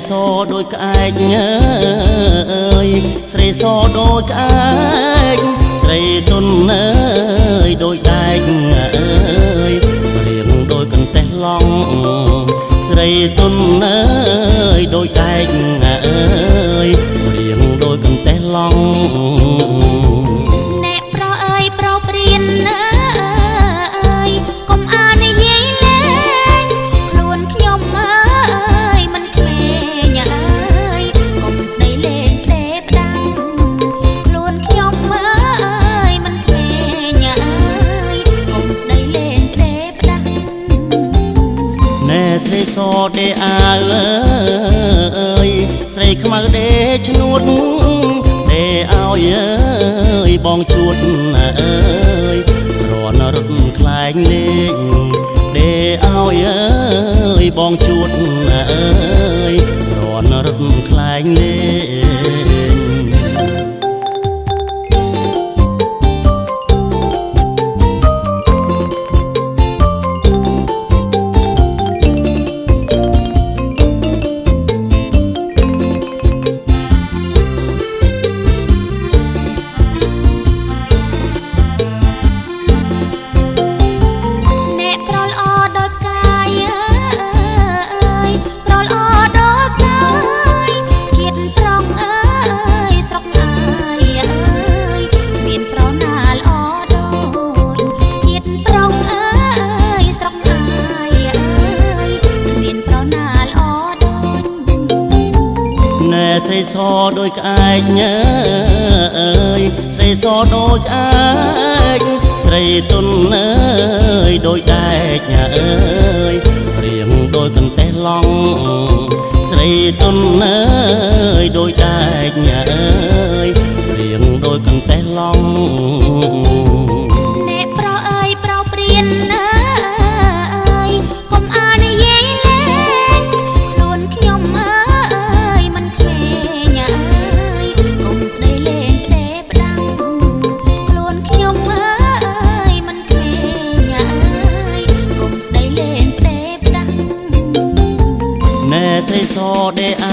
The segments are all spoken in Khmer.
សដូចក្អែកអើយស្រីសដូចក្អែកស្រីទុនអើយដូចដែកអើយរៀងដូចកន្ទះឡង់ស្រីទុនអើយដូចដែកអើយរៀងដូចកន្ទះឡង់អ្នកប្រុសអើយប្រុសព្រៀនអើយកុំអានិយាយលេងខ្លួនខ្ញុំអើយមិនក្មេងអើយកុំស្ដីលេងផ្ដេផ្ដាំងខ្លួនខ្ញុំអើយមិនក្មេងអើយកុំស្ដីលេងផ្ដេផ្ដាំងណែស្រីសដេអាអើយស្រីខ្មៅដេឈ្នួតដេឲ្យអើយបងជួតអើយរនរត់ខ្លែងលេងដេឲ្យអើយបងជួតអើយរនរត់ខ្លែងលេងស្រីសដូចក្អែកអើយស្រីសដូចក្អែកស្រីទុនអើយដូចដែកអើយរៀងដូចកន្ទះឡង់ស្រីទុនអើយដូចដែកអើយរៀងដូចកន្ទះឡង់អ្នកប្រុសអើយប្រុសព្រៀនអើយកុំអានិយាយលេងខ្លួនខ្ញុំអើយមិនក្មេងអើយកុំស្ដីលេងផ្ដេផ្ដាំងខ្លួនខ្ញុំអើយមិនក្មេងអើយកុំស្ដីលេងផ្ដេផ្ដាំងណែស្រីសដេអា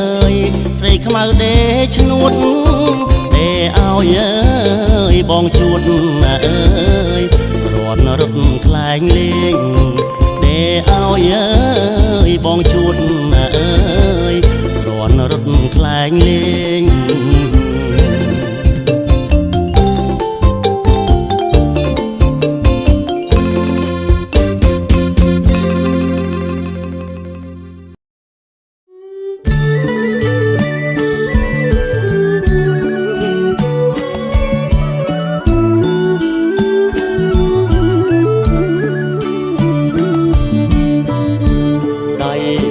អើយស្រីខ្មៅដេឈ្នួតដេឲ្យអើយបងជួតអើយរនរត់ខ្លែងលេងដេឲ្យអើយបងជួតអើយរនរត់ខ្លែងលេងដៃ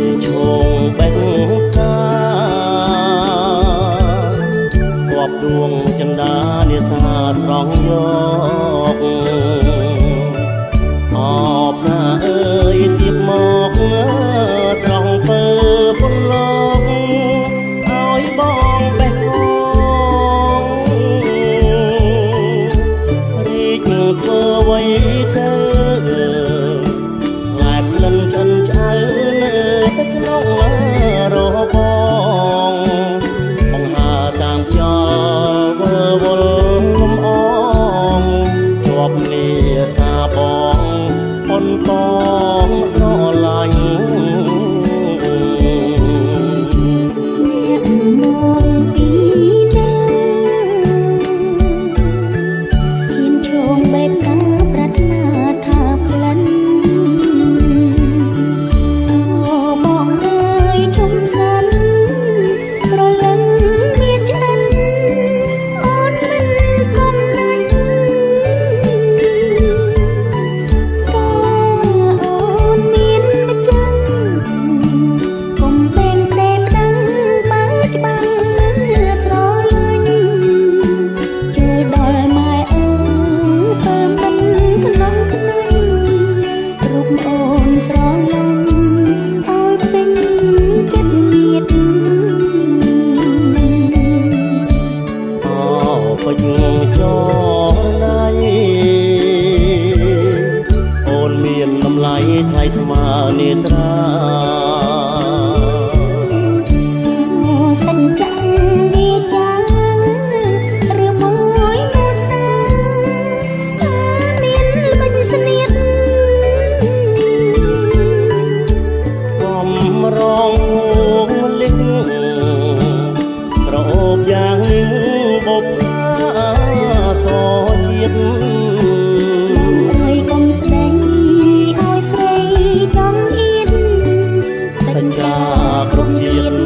គ្រប់ជាតិ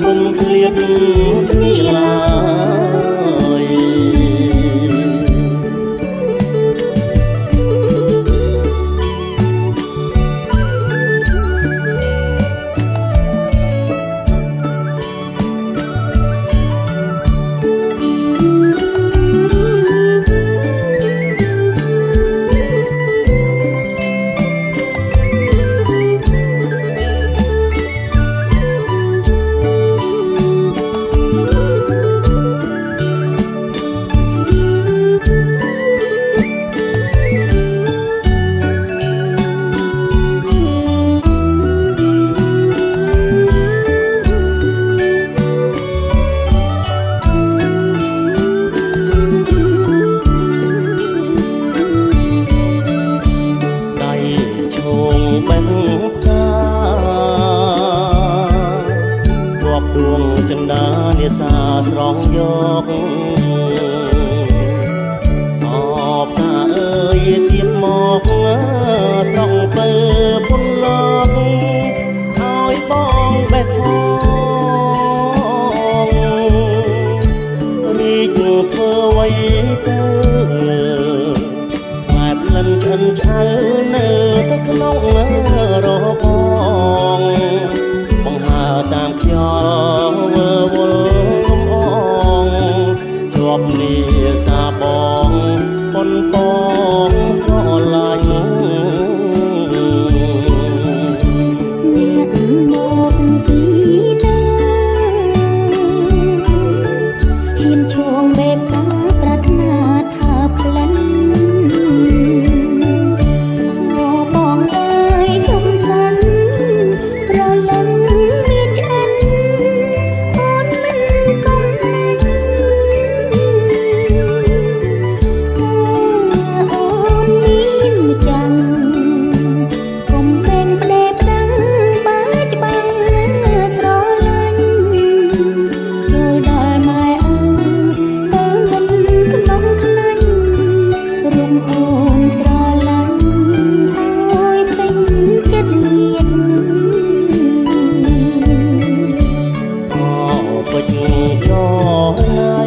គុំឃ្លាតគ្នាឡើយចិន្តានេសាស្រងយកអបតាអើយទៀបមកស្រងពើពុនលោកឲ្យបងបេះផងរីកធ្វើអ្វីទៅផ្លែផ្លិនឆ្អិនឆ្អៅនៅតែក្នុងរបងបង្ហើតាមខ្យល់វល់លំអងជាប់នីសាបងប៉ុនបងស្រឡាញ់អ្នកមកពីណាហ៊ានឈងបែបការប្រាថ្នាថាផ្លិនបងអើយជុំសិនប្រលឹងមានឆ្អិនអូនមិនកុំណាញ់អូនមានម្ចាំងកុំពេញផ្ដេផ្ដាំងបើច្បាំងស្រឡាញ់យល់ដល់ម៉ែអើទៅមិនក្នុងខ្លាញ់រុំអូនស្រឡាញ់ឲ្យពេញចិត្តញាតអពេចចណៃ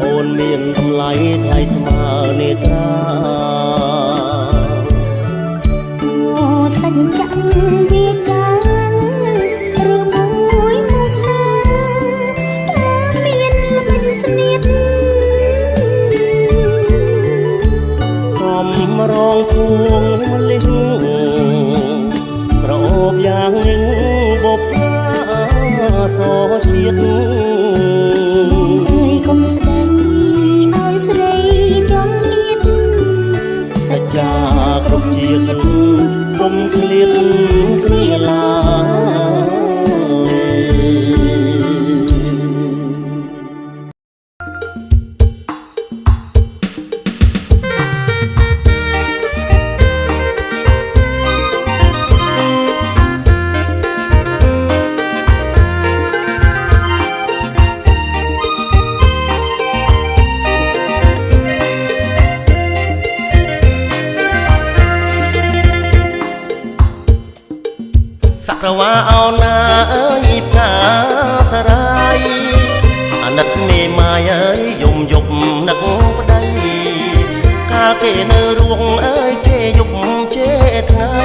អូនមានតម្លៃថ្លៃស្មើនេត្រាអូសញ្ចាំវាចាឬមួយមុសាថាមានល្បិចស្នៀតកុំរងភួងម្លិះប្រអូបយ៉ាងនេះបុព្វាសជាតិអើយកុំស្ដីឲ្យស្រីចង់មានសច្ចាគ្រប់ជាតិគុំឃ្លាតគ្នាឡើសក្រវាអោណាអើយផ្កាសរាយអាណិតមេម៉ាយអើយយំយប់នឹកប្តីកាលគេនៅរួងអើយជេយប់ជេថ្ងៃ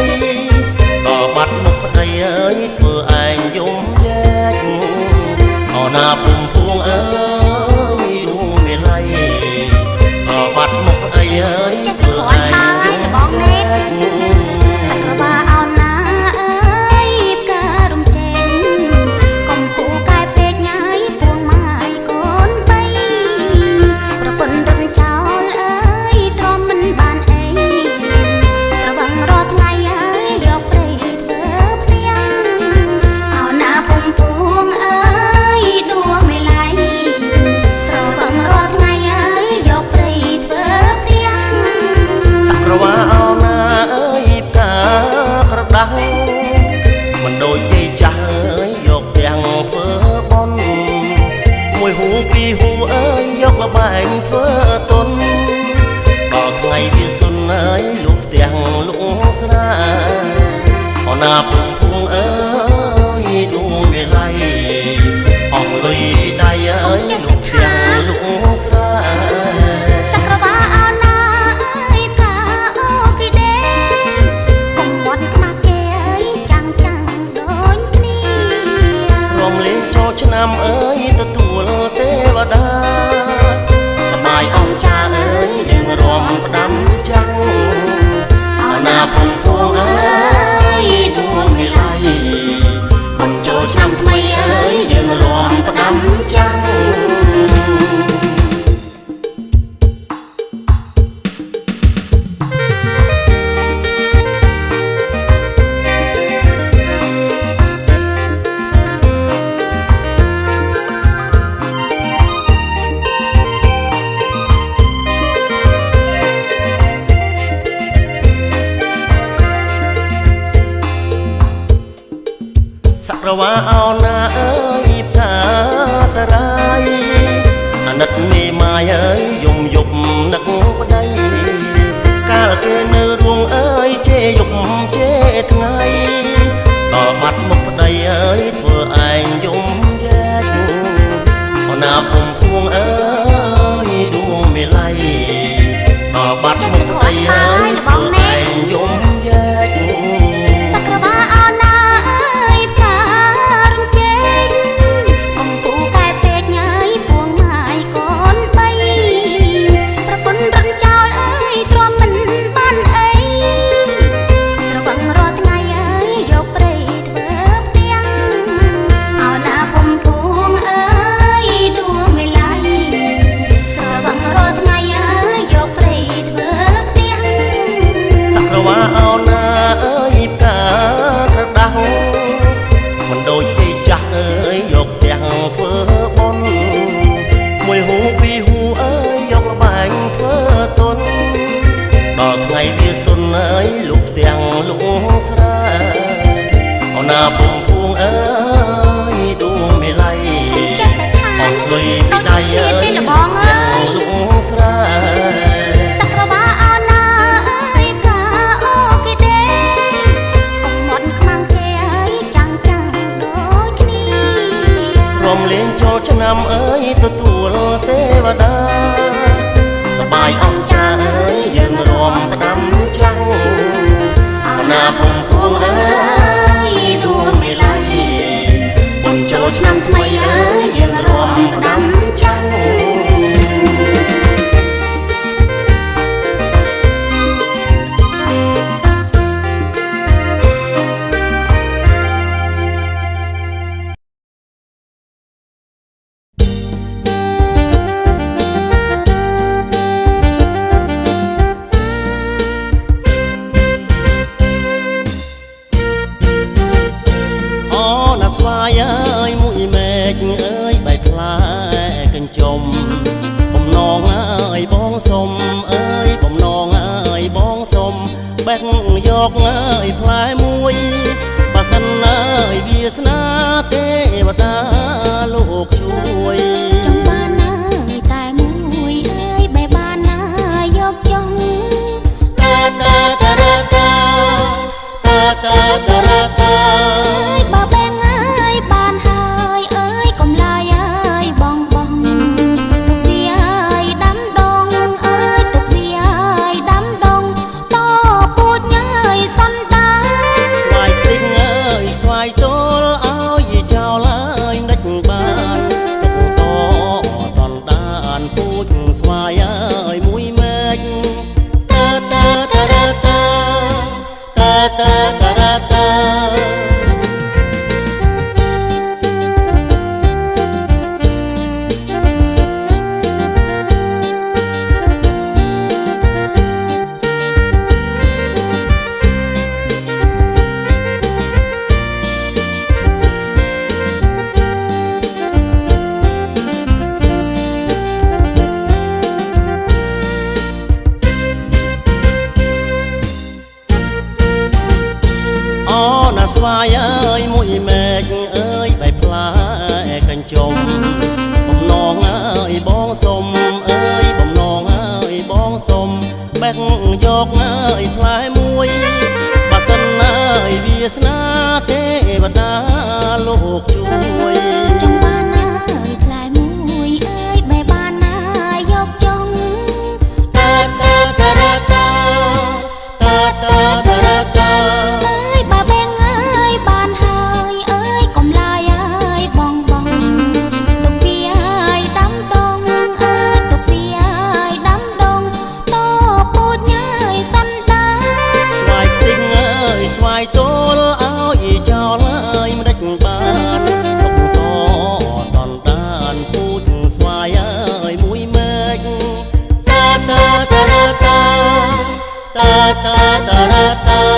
ដល់បាត់មុខប្តីអើយធ្វើឯងយំយែកអោណាពុំភួងអើយរួងមេឡៃដល់បាត់មុខប្តីអើយធ្វើឯងយំយែកសក្រវាអោណាផ្ការំចេញកុំពូកែពេកញ៉ាយពួងម៉ាយកូនបីប្រពន្ធរត់ចោលអើយទ្រាំមិនបានអីស្រវឹងរាល់ថ្ងៃអើយយកព្រៃធ្វើផ្ទះ ពុំពួងអើយដួងវិល័យអស់លុយដៃអើយលុកទាំងលុកស្រាសក្រវាអោណាអើយផ្កាអូគីដេកុំបត់ខ្មាស់គេអើយចាំងចាំងដូចគ្នារំលេងចូលឆ្នាំអើយទទួលទេវតាសបាយអង្ចាអើយយើងរំផ្ដាំចាំងអណាពុំពួងអើយដួងវិល័យបុណ្យចូលឆ្នាំថ្មីអើយយើងរំផ្ដាំចាំងសក្រវាអោណាអើយផ្កាសរាយអាណិតមេម៉ាយអើយយំយប់នឹកប្តីកាលគេនៅរួងអើយជេយប់ជេថ្ងៃដល់បាត់មុខប្តីអើយធ្វើឯងយំយែកអណាពុំពួងអើយដួងមេល័យដល់បាត់មុខប្តីអើយធ្វើឯងយំយែកសក្រវាអោណាអើយផ្ការំជែកកំពូកែពេកញ៉ៃពួងម៉ាយកូនបីប្រពន្ធរំចោលអើយទ្រាំមិនបានអីស្រវឹងរាល់ថ្ងៃអើយយកព្រៃធ្វើផ្ទាំងអោណាពុំពួងអើយដួងវិល័យស្រវឹងរាល់ថ្ងៃអើយយកព្រៃធ្វើផ្ទាំងសក្រវាអោណាអើយផ្កាក្រដាស់មិនដូចទេចាស់អើយយកទាំងធ្វើបុណ្យមួយហូពីរហូអើយយកលបែងធ្វើទុនដល់ថ្ងៃវាសុនអើយលុកទាំងលុកស្រាអណាពុំពួងអើយដួងមេល័យអស់លុយពីដៃអើយទាំងលុកស្រាសក្រវាអោណាអើយផ្កាអូគីដេកុំមាត់ខ្មាំងគេអើយចាំងចាំងដូចគ្នារំលេងចូលឆ្នាំអើយទទួលទេវតាសបាយអង្ចាអើយយើងរំផ្ដាំចាំងអណាពុំពួងអើយដួងមេល័យបុណ្យចូលឆ្នាំថ្មីអើយយើងរំផ្ដាំចាំងអូណាស្វាយអើយមួយមេឃអើយបែកផ្លែកញ្ចុំបំណងអើយបងសុំអើយបំណងអើយបងសុំបែកយកអើយផ្លែមួយបើសិនអើយវាសនាទេវតាលោកជួយចង់បានអើយតែមួយអើយបែបបានអើយយកចង់តាតាតាតាតាតាតាតាអើយបើបែងអើយបានហើយអើយកុំឡាយអើយបងបងទុកវាអើយដាំដងអើយទុកវាអើយដាំដងតពូជញើយសន្តានស្វាយភ្លេងអើយស្វាយទល់អើយចោលអើយនិចបានទុកតសន្តានពូជស្វាយអើយមួយមេឃតាតាតាតាតាតាតាតាស្វាយអើយមួយមេឃអើយបែកផ្លែកញ្ចុំបំណងអើយបងសុំអើយបំណងអើយបងសុំបែកយកអើយផ្លែមួយបើសិនអើយវាសនា លោកជួយ ចង់បានអើយផ្លែមួយអើយបែបបានណាយកចង់តាតាតាតាតាតាតាតាតាអើយបើបែងអើយបានហើយអើយកុំឡាយអើយបងបងទុកវាអើយដាំដងអើយទុកវាអើយដាំដងតពូជញ៉ើយសន្តានស្វាយខ្ទឹងអើយស្វាយទល់ឲ្យចោលអើយមិនដេចបានទុកតសន្តានពូជស្វាយអើយមួយម៉េចតាតាតាតាតាតាតាតា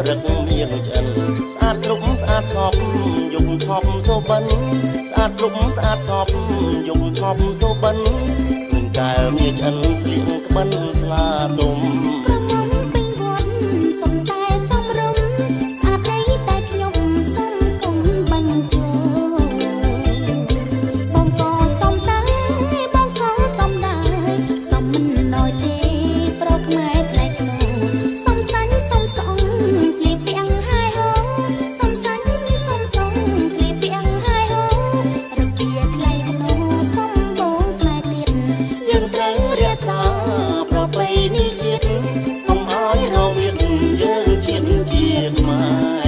រឹកមានឆ្អិនស្អាតគ្រប់ស្អាតសពយំថប់សូបិនស្អាតគ្រប់ស្អាតសពយំថប់សូបិនឃើញកែវមានឆ្អិនស្លៀកក្បិនស្លាទុំប្រមុំពេញវត្តសុំតែសំរុំស្អាតអីតែខ្ញុំសុំគុំបាញ់ចូលបងក៏សុំដែរបងក៏សុំដែរសុំមិនណយទេប្រខ្មែរថ្លៃថ្នូរសុំសាញ់សុំសងស្លៀកពាក់ហើយហូសុំសាញ់សុំសងស្លៀកពាក់ហើយហូរបៀថ្លៃថ្នូរសុំបងស្នេហ៍ទៀតយើងត្រូវរក្សាប្រពៃណីជាតិកុំឲ្យរវិតយើងជាតិខ្មែរ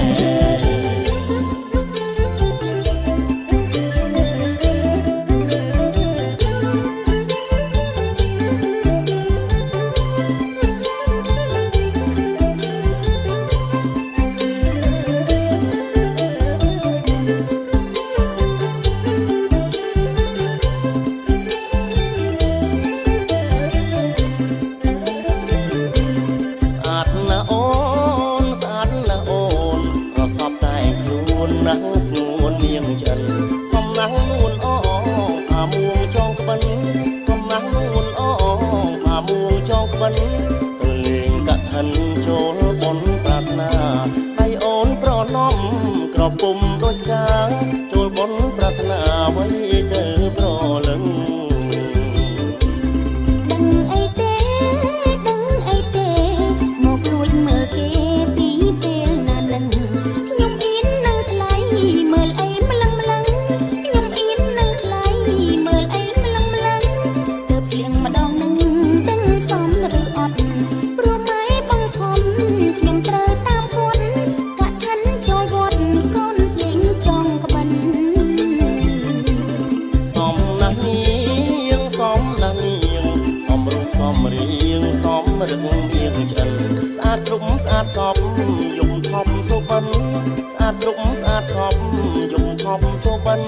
ពុំដូចកាចូលបនប្រាថ្នាអ្វីទៅប្រលឹងដឹងអីទេដឹងអីទេមកលួចមើលគេពីពេលណានឹងខ្ញុំអៀននឹងថ្លៃមើលអីម្លឹងម្លឹងខ្ញុំអៀននឹងថ្លៃមើលអីម្លឹងម្លឹងទើបស្លៀងម្ដងនឹងដឹងសមឬអត់ព្រោះម៉ែបងខំខ្ញុំត្រូវតាមគាត់កាត់ខិនចូលវត្តសំរៀងសំរឹកមានឆ្អិនស្អាតគ្រប់ស្អាតសពយំថប់សូបិនស្អាតគ្រប់ស្អាតសពយំថប់សូបិន